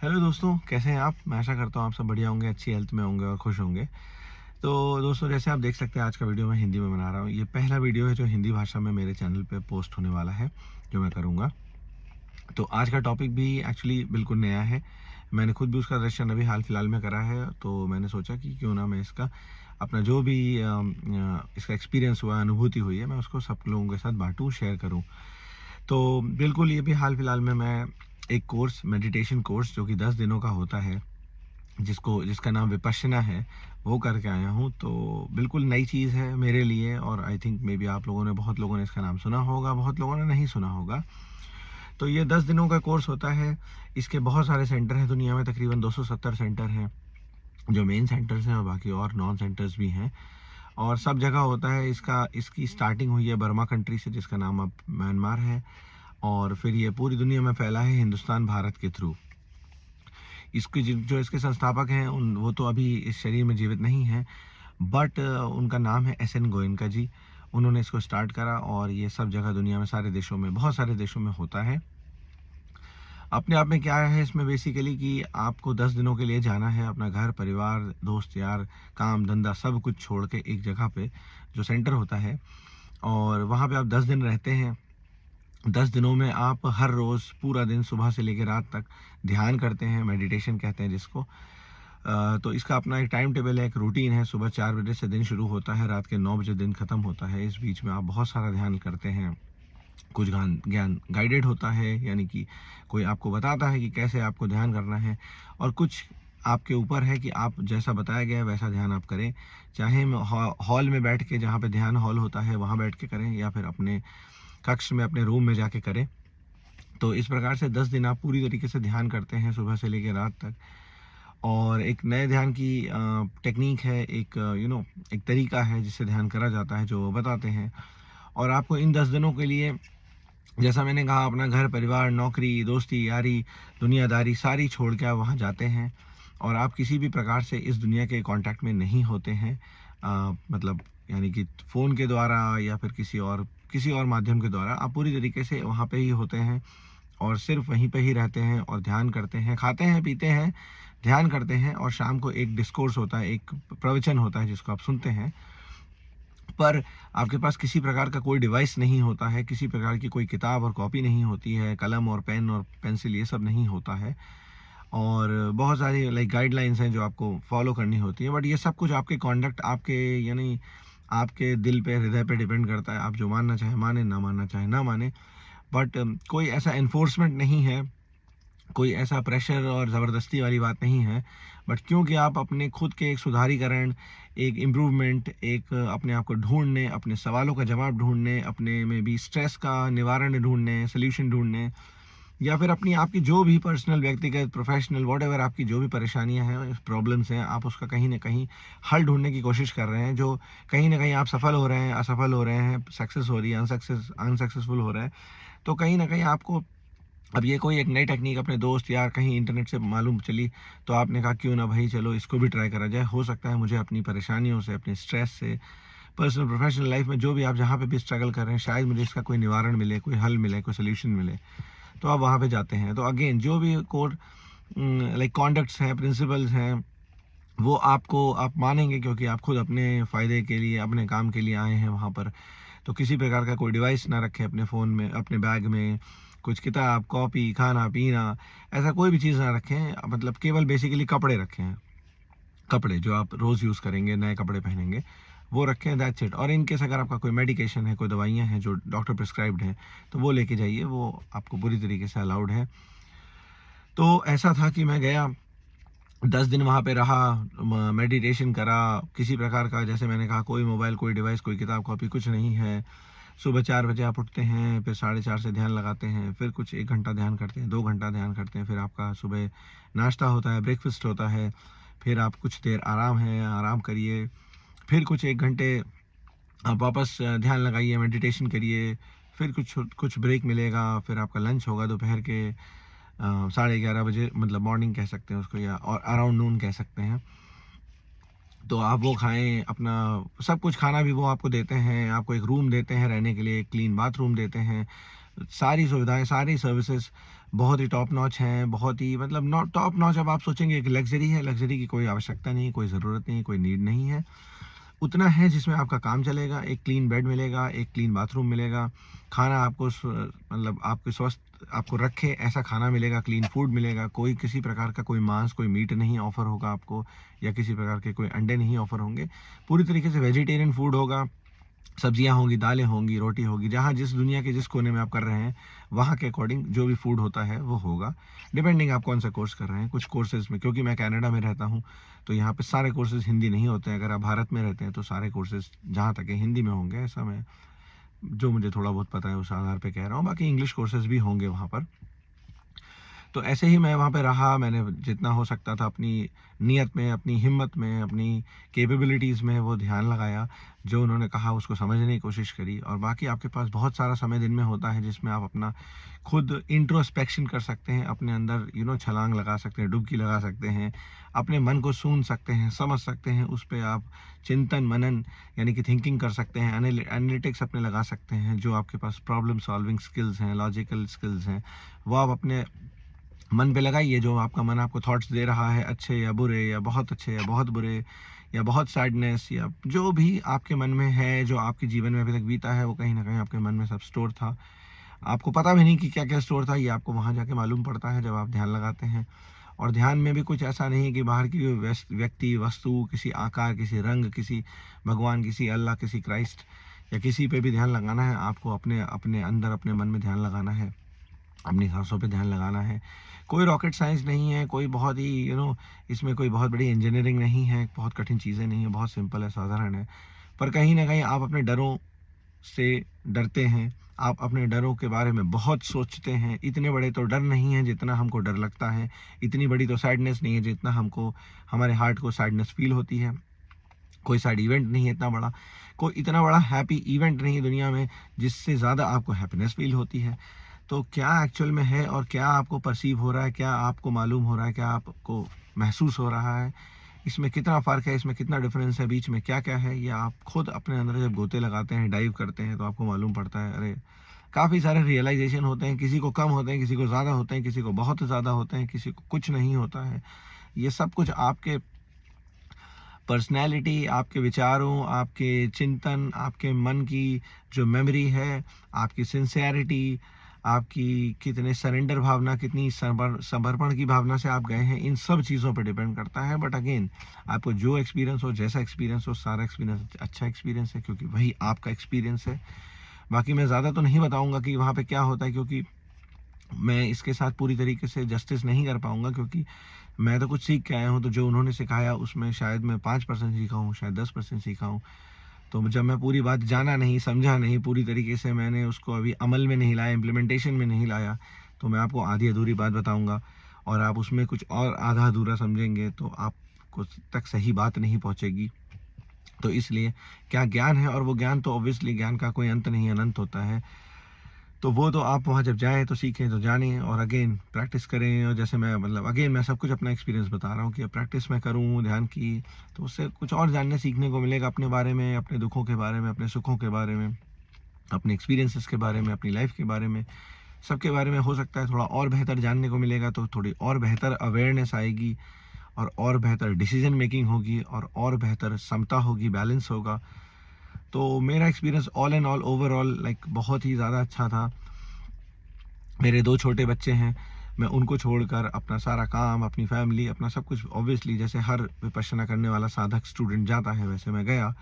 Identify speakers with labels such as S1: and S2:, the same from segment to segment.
S1: Hello दोस्तों, कैसे हैं आप? मैं आशा करता हूँ आप सब बढ़िया होंगे, अच्छी हेल्थ में होंगे और खुश होंगे। तो दोस्तों, जैसे आप देख सकते हैं, आज का वीडियो मैं हिंदी में बना रहा हूँ। ये पहला वीडियो है जो हिंदी भाषा में मेरे चैनल पे पोस्ट होने वाला है, जो मैं करूँगा। तो आज का टॉपिक भी एक्चुअली बिल्कुल नया है। मैंने खुद भी उसका दर्शन अभी हाल-फिलहाल में करा है, तो मैंने सोचा कि क्यों ना मैं इसका अपना जो भी इसका एक्सपीरियंस हुआ, अनुभूति हुई है, मैं उसको सब लोगों के साथ बाँटूँ, शेयर करूँ। तो बिल्कुल ये भी हाल-फिलहाल में मैं एक कोर्स, मेडिटेशन कोर्स जो कि 10 दिनों का होता है, जिसका नाम विपश्यना है, वो करके आया हूँ। तो बिल्कुल नई चीज़ है मेरे लिए और आई थिंक मे बी आप लोगों ने बहुत लोगों ने इसका नाम सुना होगा, बहुत लोगों ने नहीं सुना होगा। तो ये 10 दिनों का कोर्स होता है। इसके बहुत सारे सेंटर हैं दुनिया में, तकरीबन 270 सेंटर हैं, जो मेन सेंटर्स हैं और बाकी और नॉन सेंटर्स भी हैं। और सब जगह होता है। इसकी स्टार्टिंग हुई है बर्मा कंट्री से, जिसका नाम अब म्यांमार है, और फिर ये पूरी दुनिया में फैला है हिंदुस्तान, भारत के थ्रू। इसके जो इसके संस्थापक हैं उन वो तो अभी इस शरीर में जीवित नहीं हैं, बट उनका नाम है एस एन गोयनका जी। उन्होंने इसको स्टार्ट करा और ये सब जगह दुनिया में, सारे देशों में, बहुत सारे देशों में होता है। अपने आप में क्या है इसमें बेसिकली कि आपको 10 दिनों के लिए जाना है, अपना घर परिवार, दोस्त यार, काम धंधा सब कुछ छोड़ के एक जगह पे जो सेंटर होता है, और वहाँ पे आप 10 दिन रहते हैं। 10 दिनों में आप हर रोज़ पूरा दिन सुबह से लेकर रात तक ध्यान करते हैं, मेडिटेशन कहते हैं जिसको। तो इसका अपना एक टाइम टेबल है, एक रूटीन है। सुबह 4 बजे से दिन शुरू होता है, रात के 9 बजे दिन ख़त्म होता है। इस बीच में आप बहुत सारा ध्यान करते हैं। कुछ ज्ञान ज्ञान गाइडेड होता है, यानी कि कोई आपको बताता है कि कैसे आपको ध्यान करना है, और कुछ आपके ऊपर है कि आप जैसा बताया गया है वैसा ध्यान आप करें। चाहे हॉल में बैठ के, जहाँ पे ध्यान हॉल होता है वहाँ बैठ के करें, या फिर अपने कक्ष में, अपने रूम में जाके करें। तो इस प्रकार से 10 दिन आप पूरी तरीके से ध्यान करते हैं, सुबह से लेकर रात तक। और एक नए ध्यान की टेक्नीक है, एक एक तरीका है जिससे ध्यान करा जाता है, जो वो बताते हैं। और आपको इन 10 दिनों के लिए, जैसा मैंने कहा, अपना घर परिवार, नौकरी, दोस्ती यारी, दुनियादारी सारी छोड़ के आप वहाँ जाते हैं, और आप किसी भी प्रकार से इस दुनिया के कांटेक्ट में नहीं होते हैं। मतलब यानी कि फ़ोन के द्वारा या फिर किसी और माध्यम के द्वारा आप पूरी तरीके से वहाँ पे ही होते हैं, और सिर्फ वहीं पे ही रहते हैं और ध्यान करते हैं, खाते हैं, पीते हैं, ध्यान करते हैं, और शाम को एक डिस्कोर्स होता है, एक प्रवचन होता है जिसको आप सुनते हैं। पर आपके पास किसी प्रकार का कोई डिवाइस नहीं होता है, किसी प्रकार की कोई किताब और कॉपी नहीं होती है, कलम और पेन और पेंसिल ये सब नहीं होता है, और बहुत सारी गाइडलाइंस हैं जो आपको फॉलो करनी होती है। बट ये सब कुछ आपके कॉन्डक्ट, आपके यानी आपके दिल पे, हृदय पे डिपेंड करता है। आप जो मानना चाहे माने, ना मानना चाहे ना माने। बट कोई ऐसा एनफोर्समेंट नहीं है, कोई ऐसा प्रेशर और ज़बरदस्ती वाली बात नहीं है। बट क्योंकि आप अपने खुद के एक सुधारीकरण, एक इम्प्रूवमेंट, एक अपने आप को ढूँढने, अपने सवालों का जवाब ढूँढने, अपने में भी स्ट्रेस का निवारण ढूँढने, सॉल्यूशन ढूँढने, या फिर अपनी आपकी जो भी पर्सनल, व्यक्तिगत, प्रोफेशनल, व्हाटएवर आपकी जो भी परेशानियाँ हैं, प्रॉब्लम्स हैं, आप उसका कहीं न कहीं हल ढूँढने की कोशिश कर रहे हैं, जो कहीं न कहीं आप सफल हो रहे हैं, असफल हो रहे हैं, सक्सेस हो रही है, अनसक्सेसफुल हो रहे हैं। तो कहीं न कहीं आपको, अब ये कोई एक नई टेक्नीक अपने दोस्त या कहीं इंटरनेट से मालूम चली, तो आपने कहा क्यों ना भाई चलो इसको भी ट्राई करा जाए। हो सकता है मुझे अपनी परेशानियों से, अपने स्ट्रेस से, पर्सनल प्रोफेशनल लाइफ में जो भी आप जहाँ पे भी स्ट्रगल कर रहे हैं, शायद मुझे इसका कोई निवारण मिले, कोई हल मिले, कोई सोल्यूशन मिले। तो आप वहाँ पे जाते हैं। तो अगेन जो भी कोर कॉन्डक्ट्स हैं, प्रिंसिपल्स हैं, वो आपको आप मानेंगे, क्योंकि आप खुद अपने फ़ायदे के लिए, अपने काम के लिए आए हैं वहाँ पर। तो किसी प्रकार का कोई डिवाइस ना रखें अपने फ़ोन में, अपने बैग में, कुछ किताब, कॉपी, खाना-पीना, ऐसा कोई भी चीज़ ना रखें। मतलब केवल बेसिकली कपड़े रखें। कपड़े जो आप रोज़ यूज़ करेंगे, नए कपड़े पहनेंगे, वो रखें, दैट्स इट। और इन केस अगर आपका कोई मेडिकेशन है, कोई दवाइयाँ हैं जो डॉक्टर प्रिस्क्राइब्ड हैं, तो वो लेके जाइए, वो आपको पूरी तरीके से अलाउड है। तो ऐसा था कि मैं गया, 10 दिन वहाँ पे रहा, मेडिटेशन करा, किसी प्रकार का, जैसे मैंने कहा, कोई मोबाइल, कोई डिवाइस, कोई किताब, कॉपी कुछ नहीं है। सुबह 4 बजे आप उठते हैं, फिर 4:30 से ध्यान लगाते हैं, फिर कुछ 1 घंटा ध्यान करते हैं, 2 घंटा ध्यान करते हैं, फिर आपका सुबह नाश्ता होता है, ब्रेकफ़ास्ट होता है, फिर आप कुछ देर आराम करिए, फिर कुछ 1 घंटे आप वापस ध्यान लगाइए, मेडिटेशन करिए, फिर कुछ कुछ ब्रेक मिलेगा, फिर आपका लंच होगा दोपहर के 11:30 बजे, मतलब मॉर्निंग कह सकते हैं उसको, या और अराउंड नून कह सकते हैं। तो आप वो खाएँ, अपना सब कुछ खाना भी वो आपको देते हैं, आपको एक रूम देते हैं रहने के लिए, एक क्लीन बाथरूम देते हैं, सारी सुविधाएँ, सारी सर्विसेज़ बहुत ही टॉप नॉच हैं, बहुत ही मतलब नॉट टॉप नॉच। अब आप सोचेंगे एक लग्ज़री है, लग्ज़री की कोई आवश्यकता नहीं है, कोई ज़रूरत नहीं है, कोई नीड नहीं है। उतना है जिसमें आपका काम चलेगा, एक क्लीन बेड मिलेगा, एक क्लीन बाथरूम मिलेगा, खाना आपको मतलब आपके स्वस्थ आपको रखे ऐसा खाना मिलेगा, क्लीन फूड मिलेगा, कोई किसी प्रकार का कोई मांस, कोई मीट नहीं ऑफ़र होगा आपको, या किसी प्रकार के कोई अंडे नहीं ऑफ़र होंगे। पूरी तरीके से वेजिटेरियन फूड होगा, सब्जियाँ होंगी, दालें होंगी, रोटी होगी, जहाँ जिस दुनिया के जिस कोने में आप कर रहे हैं, वहाँ के अकॉर्डिंग जो भी फूड होता है वो होगा। डिपेंडिंग आप कौन सा कोर्स कर रहे हैं। कुछ कोर्सेज़ में, क्योंकि मैं कनाडा में रहता हूँ, तो यहाँ पे सारे कोर्सेज़ हिंदी नहीं होते हैं। अगर आप भारत में रहते हैं तो सारे कोर्सेज़ जहाँ तक है हिंदी में होंगे, ऐसा मैं जो मुझे थोड़ा बहुत पता है उस आधार पे कह रहा हूँ। बाकी इंग्लिश कोर्सेज़ भी होंगे वहाँ पर। तो ऐसे ही मैं वहाँ पे रहा, मैंने जितना हो सकता था अपनी नीयत में, अपनी हिम्मत में, अपनी कैपेबिलिटीज़ में वो ध्यान लगाया, जो उन्होंने कहा उसको समझने की कोशिश करी। और बाकी आपके पास बहुत सारा समय दिन में होता है जिसमें आप अपना खुद इंट्रोस्पेक्शन कर सकते हैं, अपने अंदर छलांग लगा सकते हैं, डुबकी लगा सकते हैं, अपने मन को सून सकते हैं, समझ सकते हैं, उस पे आप चिंतन मनन यानी कि थिंकिंग कर सकते हैं, एनालिटिक्स अपने लगा सकते हैं। जो आपके पास प्रॉब्लम सॉल्विंग स्किल्स हैं, लॉजिकल स्किल्स हैं, वो आप अपने मन पे लगाइए। जो आपका मन आपको थॉट्स दे रहा है, अच्छे या बुरे, या बहुत अच्छे या बहुत बुरे, या बहुत सैडनेस, या जो भी आपके मन में है, जो आपके जीवन में अभी तक बीता है, वो कहीं ना कहीं आपके मन में सब स्टोर था। आपको पता भी नहीं कि क्या क्या स्टोर था, ये आपको वहाँ जाके मालूम पड़ता है जब आप ध्यान लगाते हैं। और ध्यान में भी कुछ ऐसा नहीं है कि बाहर की कोई व्यक्ति, वस्तु, किसी आकार, किसी रंग, किसी भगवान, किसी अल्लाह, किसी क्राइस्ट या किसी पे भी ध्यान लगाना है। आपको अपने अपने अंदर, अपने मन में ध्यान लगाना है, अपनी सांसों पे ध्यान लगाना है। कोई रॉकेट साइंस नहीं है, कोई बहुत ही इसमें कोई बहुत बड़ी इंजीनियरिंग नहीं है, बहुत कठिन चीज़ें नहीं है, बहुत सिंपल है, साधारण है। पर कहीं न कहीं आप अपने डरों से डरते हैं, आप अपने डरों के बारे में बहुत सोचते हैं। इतने बड़े तो डर नहीं है जितना हमको डर लगता है, इतनी बड़ी तो सैडनेस नहीं है जितना हमको हमारे हार्ट को सैडनेस फ़ील होती है। कोई सैड इवेंट नहीं है इतना बड़ा, कोई इतना बड़ा हैप्पी इवेंट नहीं है दुनिया में जिससे ज़्यादा आपको हैप्पीनेस फ़ील होती है। तो क्या एक्चुअल में है और क्या आपको परसीव हो रहा है, क्या आपको मालूम हो रहा है, क्या आपको महसूस हो रहा है, इसमें कितना फ़र्क है, इसमें कितना डिफरेंस है, बीच में क्या-क्या है, ये आप खुद अपने अंदर जब गोते लगाते हैं, डाइव करते हैं, तो आपको मालूम पड़ता है। अरे! काफ़ी सारे रियलाइज़ेशन होते हैं, किसी को कम होते हैं, किसी को ज़्यादा होते हैं, किसी को बहुत ज़्यादा होते हैं, किसी को कुछ नहीं होता है। ये सब कुछ आपके पर्सनैलिटी, आपके विचारों, आपके चिंतन, आपके मन की जो मेमोरी है, आपकी सिंसियरिटी, आपकी कितने सरेंडर भावना, कितनी समर्पण की भावना से आप गए हैं, इन सब चीज़ों पे डिपेंड करता है। बट अगेन, आपको जो एक्सपीरियंस हो, जैसा एक्सपीरियंस हो, सारा एक्सपीरियंस अच्छा एक्सपीरियंस है, क्योंकि वही आपका एक्सपीरियंस है। बाकी मैं ज़्यादा तो नहीं बताऊँगा कि वहाँ पे क्या होता है, क्योंकि मैं इसके साथ पूरी तरीके से जस्टिस नहीं कर पाऊँगा, क्योंकि मैं तो कुछ सीख के आया हूँ। तो जो उन्होंने सिखाया उसमें शायद मैं 5% सीखा हूँ, शायद 10% सीखा हूँ। तो जब मैं पूरी बात जाना नहीं, समझा नहीं, पूरी तरीके से मैंने उसको अभी अमल में नहीं लाया, इम्प्लीमेंटेशन में नहीं लाया, तो मैं आपको आधी-अधूरी बात बताऊँगा और आप उसमें कुछ और आधा-अधूरा समझेंगे तो आपको तक सही बात नहीं पहुँचेगी। तो इसलिए क्या ज्ञान है, और वो ज्ञान तो ऑब्वियसली ज्ञान का कोई अंत नहीं, अनंत होता है। तो वो तो आप वहाँ जब जाएँ तो सीखें, तो जानें और अगेन प्रैक्टिस करें। और जैसे मैं मतलब अगेन मैं सब कुछ अपना एक्सपीरियंस बता रहा हूँ कि प्रैक्टिस मैं करूँ ध्यान की, तो उससे कुछ और जानने सीखने को मिलेगा अपने बारे में, अपने दुखों के बारे में, अपने सुखों के बारे में, अपने एक्सपीरियंसेस के बारे में, अपनी लाइफ के बारे में, सबके बारे में हो सकता है थोड़ा और बेहतर जानने को मिलेगा, तो थोड़ी और बेहतर अवेयरनेस आएगी, और बेहतर डिसीजन मेकिंग होगी, और बेहतर समता होगी, बैलेंस होगा। तो मेरा experience all and all overall like बहुत ही ज़्यादा अच्छा था। मेरे 2 छोटे बच्चे हैं, मैं उनको छोड़कर अपना सारा काम, अपनी फैमिली, अपना सब कुछ ऑब्वियसली जैसे हर विपश्यना करने वाला साधक स्टूडेंट जाता है, वैसे मैं गया।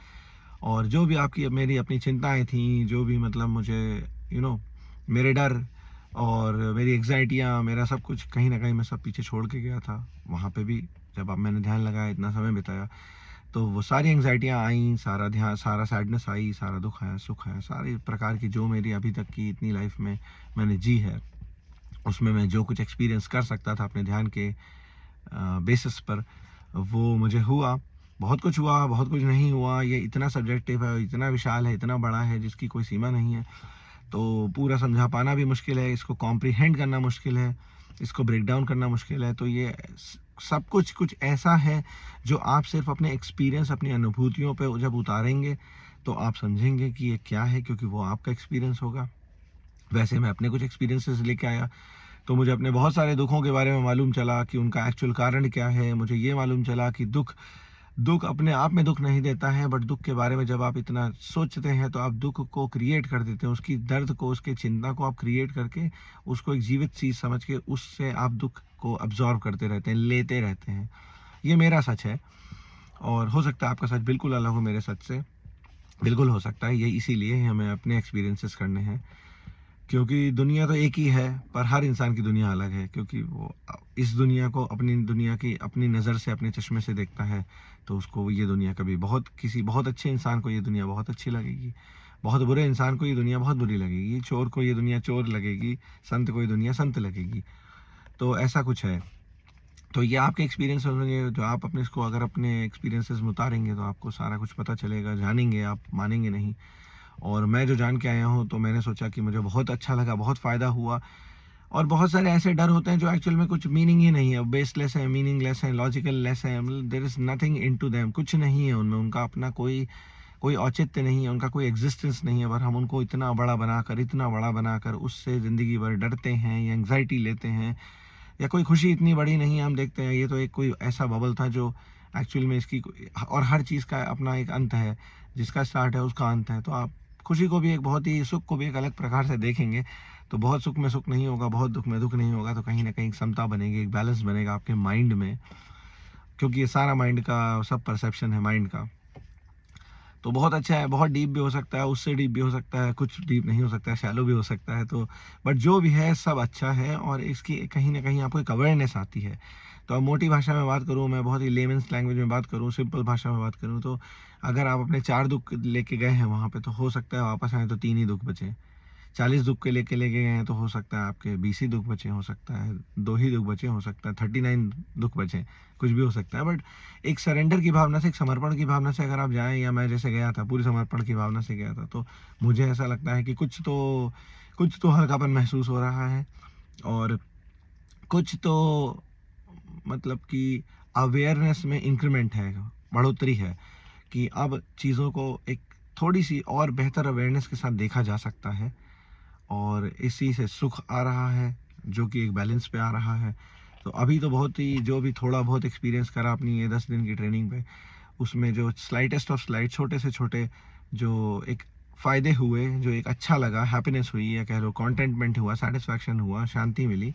S1: और जो भी आपकी मेरी अपनी चिंताएँ थीं, जो भी मतलब मुझे यू नो मेरे डर और मेरी एंग्ज़ायटियाँ, मेरा सब कुछ कहीं न कहीं मैं सब पीछे छोड़ के गया था। वहाँ पे भी जब अब मैंने ध्यान लगाया, इतना समय बिताया, तो वो सारी एंग्ज़ायटियाँ आईं, सारा ध्यान, सारा सैडनेस आई, सारा दुःख आया, सुख आया, सारी प्रकार की जो मेरी अभी तक की इतनी लाइफ़ में मैंने जी है, उसमें मैं जो कुछ एक्सपीरियंस कर सकता था अपने ध्यान के बेसिस पर, वो मुझे हुआ। बहुत कुछ नहीं हुआ। ये इतना सब्जेक्टिव है, इतना विशाल है, इतना बड़ा है, जिसकी कोई सीमा नहीं है। तो पूरा समझा पाना भी मुश्किल है, इसको कॉम्प्रिहेंड करना मुश्किल है, इसको ब्रेक डाउन करना मुश्किल है। तो ये सब कुछ कुछ ऐसा है जो आप सिर्फ अपने एक्सपीरियंस, अपनी अनुभूतियों पे जब उतारेंगे, तो आप समझेंगे कि ये क्या है, क्योंकि वो आपका एक्सपीरियंस होगा। वैसे मैं अपने कुछ एक्सपीरियंसेस लेके आया, तो मुझे अपने बहुत सारे दुखों के बारे में मालूम चला कि उनका एक्चुअल कारण क्या है। मुझे ये मालूम चला कि दुख दुख अपने आप में दुख नहीं देता है, बट दुख के बारे में जब आप इतना सोचते हैं तो आप दुख को क्रिएट कर देते हैं, उसकी दर्द को, उसके चिंता को आप क्रिएट करके उसको एक जीवित चीज़ समझ के उससे आप दुख को अब्जॉर्व करते रहते हैं, लेते रहते हैं। ये मेरा सच है और हो सकता है आपका सच बिल्कुल अलग हो मेरे सच से, बिल्कुल हो सकता है। ये इसीलिए हमें अपने एक्सपीरियंसेस करने हैं, क्योंकि दुनिया तो एक ही है पर हर इंसान की दुनिया अलग है, क्योंकि वो इस दुनिया को अपनी दुनिया की अपनी नज़र से, अपने चश्मे से देखता है, तो उसको ये दुनिया कभी किसी बहुत अच्छे इंसान को ये दुनिया बहुत अच्छी लगेगी, बहुत बुरे इंसान को ये दुनिया बहुत बुरी लगेगी, चोर को ये दुनिया चोर लगेगी, संत को ये दुनिया संत लगेगी। तो ऐसा कुछ है। तो ये आपके एक्सपीरियंस होंगे जो आप अपने इसको अगर अपने एक्सपीरियंसेस में उतारेंगे तो आपको सारा कुछ पता चलेगा, जानेंगे, आप मानेंगे नहीं। और मैं जो जान के आया हूँ तो मैंने सोचा कि मुझे बहुत अच्छा लगा, बहुत फ़ायदा हुआ। और बहुत सारे ऐसे डर होते हैं जो एक्चुअल में कुछ मीनिंग ही नहीं है, बेसलेस है, मीनिंगलेस है, लॉजिकल लेस है, मतलब there is nothing into them, कुछ नहीं है उनमें, उनका अपना कोई कोई औचित्य नहीं है, उनका कोई एग्जिस्टेंस नहीं है, पर हम उनको इतना बड़ा बनाकर उससे ज़िंदगी भर डरते हैं या एंग्जाइटी लेते हैं, या कोई खुशी इतनी बड़ी नहीं है। हम देखते हैं ये तो एक कोई ऐसा बबल था जो एक्चुअल में इसकी और हर चीज़ का अपना एक अंत है, जिसका स्टार्ट है उसका अंत है। तो आप खुशी को भी एक बहुत ही, सुख को भी एक अलग प्रकार से देखेंगे तो बहुत सुख में सुख नहीं होगा, बहुत दुख में दुख नहीं होगा, तो कहीं ना कहीं एक समता बनेगी, एक बैलेंस बनेगा आपके माइंड में, क्योंकि ये सारा माइंड का सब परसेप्शन है माइंड का। तो बहुत अच्छा है, बहुत डीप भी हो सकता है, उससे डीप भी हो सकता है, कुछ डीप नहीं हो सकता है, शैलो भी हो सकता है। तो बट जो भी है सब अच्छा है और इसकी कहीं ना कहीं आपको एक अवेयरनेस आती है। तो अब मोटी भाषा में बात करूँ, मैं बहुत ही लेमेंस लैंग्वेज में बात करूँ, सिंपल भाषा में बात करूँ, तो अगर आप अपने 4 दुख लेके गए हैं वहाँ पे, तो हो सकता है वापस आए तो 3 ही दुख बचे। 40 दुख के लेके गए हैं तो हो सकता है आपके 20 ही दुख बचे, हो सकता है 2 ही दुख बचे, हो सकता है 39 दुख बचे, कुछ भी हो सकता है। बट एक सरेंडर की भावना से, एक समर्पण की भावना से अगर आप जाएं, या मैं जैसे गया था पूरी समर्पण की भावना से गया था, तो मुझे ऐसा लगता है कि कुछ तो हल्कापन महसूस हो रहा है, और कुछ तो मतलब कि अवेयरनेस में इंक्रीमेंट है, बढ़ोतरी है, कि अब चीज़ों को एक थोड़ी सी और बेहतर अवेयरनेस के साथ देखा जा सकता है, और इसी से सुख आ रहा है जो कि एक बैलेंस पे आ रहा है। तो अभी तो बहुत ही, जो भी थोड़ा बहुत एक्सपीरियंस करा अपनी ये 10 दिन की ट्रेनिंग पे, उसमें जो स्लाइटेस्ट ऑफ स्लाइट, छोटे से छोटे जो एक फ़ायदे हुए, जो एक अच्छा लगा, हैप्पीनेस हुई, या कह लो कॉन्टेंटमेंट हुआ, सेटिस्फैक्शन हुआ, शांति मिली,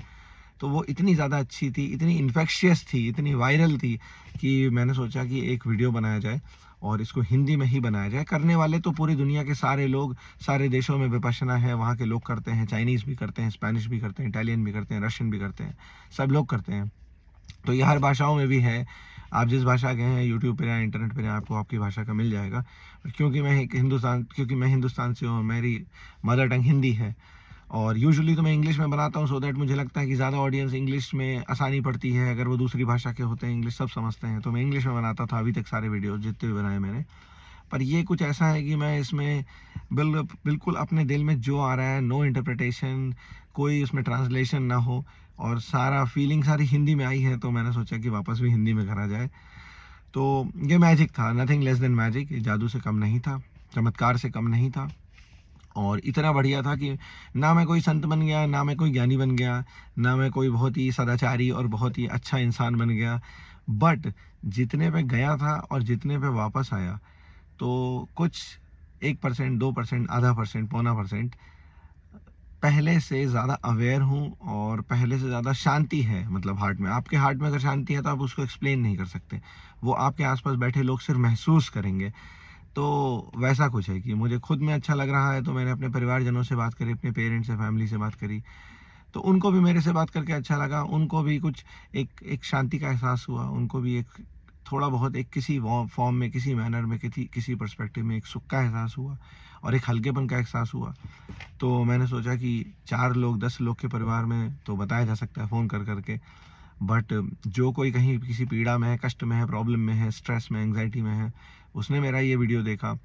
S1: तो वो इतनी ज़्यादा अच्छी थी, इतनी इन्फेक्शियस थी, इतनी वायरल थी कि मैंने सोचा कि एक वीडियो बनाया जाए और इसको हिंदी में ही बनाया जाए। करने वाले तो पूरी दुनिया के सारे लोग, सारे देशों में विपश्यना है, वहाँ के लोग करते हैं, चाइनीज़ भी करते हैं, स्पेनिश भी करते हैं, इटालियन भी करते हैं, रशियन भी करते हैं, सब लोग करते हैं। तो ये हर भाषाओं में भी है। आप जिस भाषा के हैं, यूट्यूब पे या इंटरनेट पे आपको आपकी भाषा का मिल जाएगा। क्योंकि मैं हिंदुस्तान से हूँ, मेरी मदर टंग हिंदी है, और यूजुअली तो मैं इंग्लिश में बनाता हूँ, सो दैट मुझे लगता है कि ज़्यादा ऑडियंस इंग्लिश में आसानी पड़ती है, अगर वो दूसरी भाषा के होते हैं, इंग्लिश सब समझते हैं, तो मैं इंग्लिश में बनाता था अभी तक सारे वीडियोस जितने भी बनाए मैंने। पर ये कुछ ऐसा है कि मैं इसमें बिल्कुल अपने दिल में जो आ रहा है, नो इंटरप्रिटेशन, कोई उसमें ट्रांसलेशन ना हो, और सारा फीलिंग सारी हिंदी में आई है, तो मैंने सोचा कि वापस भी हिंदी में करा जाए। तो ये मैजिक था, नथिंग लेस देन मैजिक, ये जादू से कम नहीं था, चमत्कार से कम नहीं था, और इतना बढ़िया था कि ना मैं कोई संत बन गया, ना मैं कोई ज्ञानी बन गया, ना मैं कोई बहुत ही सदाचारी और बहुत ही अच्छा इंसान बन गया, बट जितने पे गया था और जितने पे वापस आया, तो कुछ 1%, 2%, आधा परसेंट, पौना परसेंट पहले से ज़्यादा अवेयर हूँ, और पहले से ज़्यादा शांति है, मतलब हार्ट में। आपके हार्ट में अगर शांति है तो आप उसको एक्सप्लेन नहीं कर सकते, वो आपके आसपास बैठे लोग सिर्फ महसूस करेंगे। तो वैसा कुछ है कि मुझे खुद में अच्छा लग रहा है, तो मैंने अपने परिवारजनों से बात करी, अपने पेरेंट्स से, फैमिली से बात करी, तो उनको भी मेरे से बात करके अच्छा लगा, उनको भी कुछ एक एक शांति का एहसास हुआ, उनको भी एक थोड़ा बहुत एक किसी फॉर्म में, किसी मैनर में, किसी पर्सपेक्टिव में एक सुख का एहसास हुआ, और एक हल्केपन का एहसास हुआ। तो मैंने सोचा कि 4 लोग, 10 लोग के परिवार में तो बताया जा सकता है फ़ोन कर करके, बट जो कोई कहीं किसी पीड़ा में है, कष्ट में है, प्रॉब्लम में है, स्ट्रेस में, एंग्जाइटी में है, उसने मेरा ये वीडियो देखा,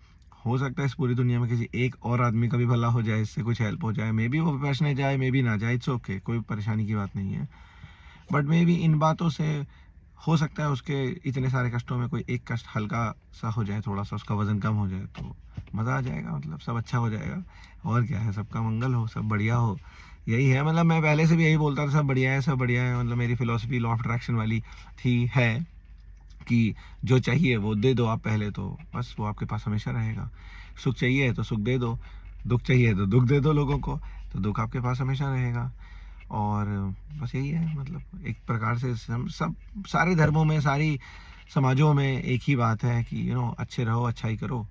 S1: हो सकता है इस पूरी दुनिया में किसी एक और आदमी का भी भला हो जाए, इससे कुछ हेल्प हो जाए, मे बी वो विपश्यना जाए, मे बी ना जाए, इट्स ओके, कोई परेशानी की बात नहीं है। बट मे बी इन बातों से हो सकता है उसके इतने सारे कष्टों में कोई एक कष्ट हल्का सा हो जाए, थोड़ा सा उसका वजन कम हो जाए, तो मज़ा आ जाएगा, मतलब सब अच्छा हो जाएगा। और क्या है, सबका मंगल हो, सब बढ़िया हो, यही है, मतलब मैं पहले से भी यही बोलता था सब बढ़िया है, सब बढ़िया है। मतलब मेरी फिलॉसफी लॉ ऑफ अट्रैक्शन वाली थी, है कि जो चाहिए वो दे दो आप पहले, तो बस वो आपके पास हमेशा रहेगा। सुख चाहिए तो सुख दे दो, दुख चाहिए तो दुख दे दो लोगों को, तो दुख आपके पास हमेशा रहेगा। और बस यही है, मतलब एक प्रकार से हम सब सारे धर्मों में, सारी समाजों में एक ही बात है कि अच्छे रहो, अच्छाई करो,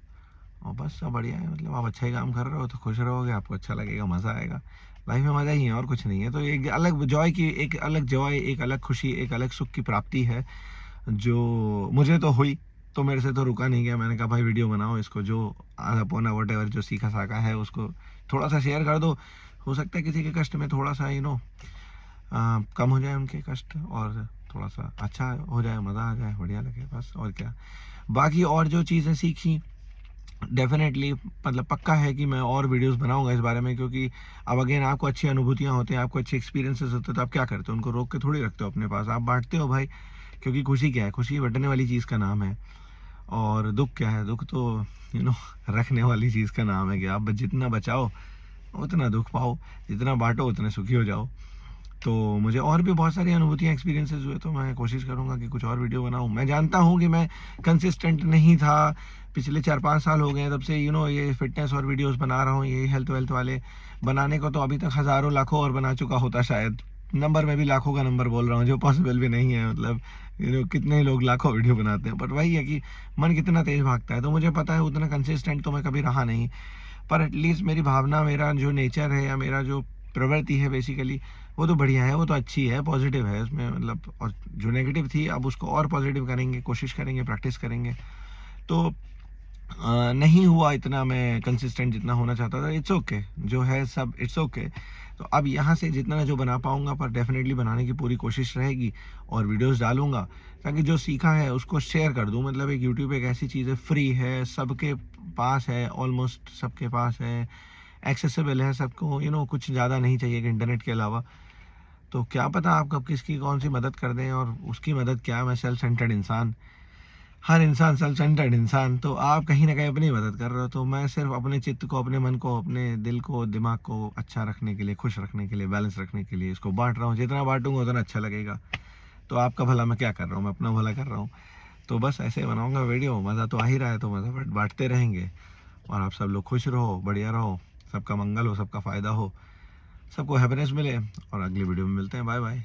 S1: और बस सब बढ़िया है। मतलब आप अच्छा ही काम कर रहे हो तो खुश रहोगे, आपको अच्छा लगेगा, मज़ा आएगा। लाइफ में मज़ा ही है और कुछ नहीं है। तो एक अलग जॉय की, एक अलग जॉय, एक अलग खुशी, एक अलग सुख की प्राप्ति है, जो मुझे तो हुई। तो मेरे से तो रुका नहीं गया, मैंने कहा भाई वीडियो बनाओ इसको, जो आधा पौना वट एवर जो सीखा साखा है उसको थोड़ा सा शेयर कर दो। हो सकता है किसी के कष्ट में थोड़ा सा कम हो जाए उनके कष्ट, और थोड़ा सा अच्छा हो जाए, मज़ा आ जाए, बढ़िया लगे, बस और क्या। बाकी और जो चीज़ें सीखी, डेफिनेटली मतलब पक्का है कि मैं और वीडियोस बनाऊंगा इस बारे में, क्योंकि अब अगेन आपको अच्छी अनुभूतियां होते हैं, आपको अच्छे एक्सपीरियंसेस होते हैं, तो आप क्या करते हो, उनको रोक के थोड़ी रखते हो अपने पास, आप बांटते हो भाई। क्योंकि खुशी क्या है, खुशी बंटने वाली चीज़ का नाम है। और दुख क्या है, दुख तो यू नो रखने वाली चीज़ का नाम है, कि आप जितना बचाओ उतना दुख पाओ, जितना बांटो उतने सुखी हो जाओ। तो मुझे और भी बहुत सारी अनुभूतियाँ, एक्सपीरियंसेस हुए, तो मैं कोशिश करूँगा कि कुछ और वीडियो बनाऊँ। मैं जानता हूँ कि मैं कंसिस्टेंट नहीं था, पिछले 4-5 साल हो गए हैं तब से ये फिटनेस और वीडियोस बना रहा हूँ, ये हेल्थ वेल्थ वाले बनाने को, तो अभी तक हज़ारों लाखों और बना चुका होता शायद। नंबर में भी लाखों का नंबर बोल रहा हूँ, जो पॉसिबल भी नहीं है। मतलब कितने लोग लाखों वीडियो बनाते हैं, बट वही है कि मन कितना तेज़ भागता है। तो मुझे पता है उतना कंसिस्टेंट तो मैं कभी रहा नहीं, पर एटलीस्ट मेरी भावना, मेरा जो नेचर है, या मेरा जो प्रवृत्ति है बेसिकली, वो तो बढ़िया है, वो तो अच्छी है, पॉजिटिव है उसमें, मतलब। और जो नेगेटिव थी, अब उसको और पॉजिटिव करेंगे, कोशिश करेंगे, प्रैक्टिस करेंगे। तो नहीं हुआ इतना मैं कंसिस्टेंट जितना होना चाहता था, इट्स ओके, जो है सब इट्स ओके। तो अब यहाँ से जितना जो बना पाऊंगा, पर डेफिनेटली बनाने की पूरी कोशिश रहेगी, और वीडियोस डालूंगा, ताकि जो सीखा है उसको शेयर कर दूं। मतलब एक यूट्यूब एक ऐसी चीज़ है, फ्री है, सबके पास है, ऑलमोस्ट सबके पास है, एक्सेसिबल है सबको, कुछ ज़्यादा नहीं चाहिए कि इंटरनेट के अलावा। तो क्या पता आप कब किसकी कौन सी मदद कर दें, और उसकी मदद क्या, मैं सेल्फ सेंटर्ड इंसान, हर इंसान सेल्फ सेंटर्ड इंसान, तो आप कहीं ना कहीं अपनी मदद कर रहे हो। तो मैं सिर्फ अपने चित्त को, अपने मन को, अपने दिल को, दिमाग को अच्छा रखने के लिए, खुश रखने के लिए, बैलेंस रखने के लिए इसको बांट रहा हूँ। जितना बांटूंगा उतना अच्छा लगेगा। तो आपका भला मैं क्या कर रहा हूँ, मैं अपना भला कर रहा हूँ। तो बस ऐसे बनाऊंगा वीडियो, मज़ा तो आ ही रहा है, तो मज़ा बांटते रहेंगे, और आप सब लोग खुश रहो, बढ़िया रहो, सबका मंगल हो, सबका फ़ायदा हो, सबको हैप्पीनेस मिले। और अगली वीडियो में मिलते हैं, बाय बाय।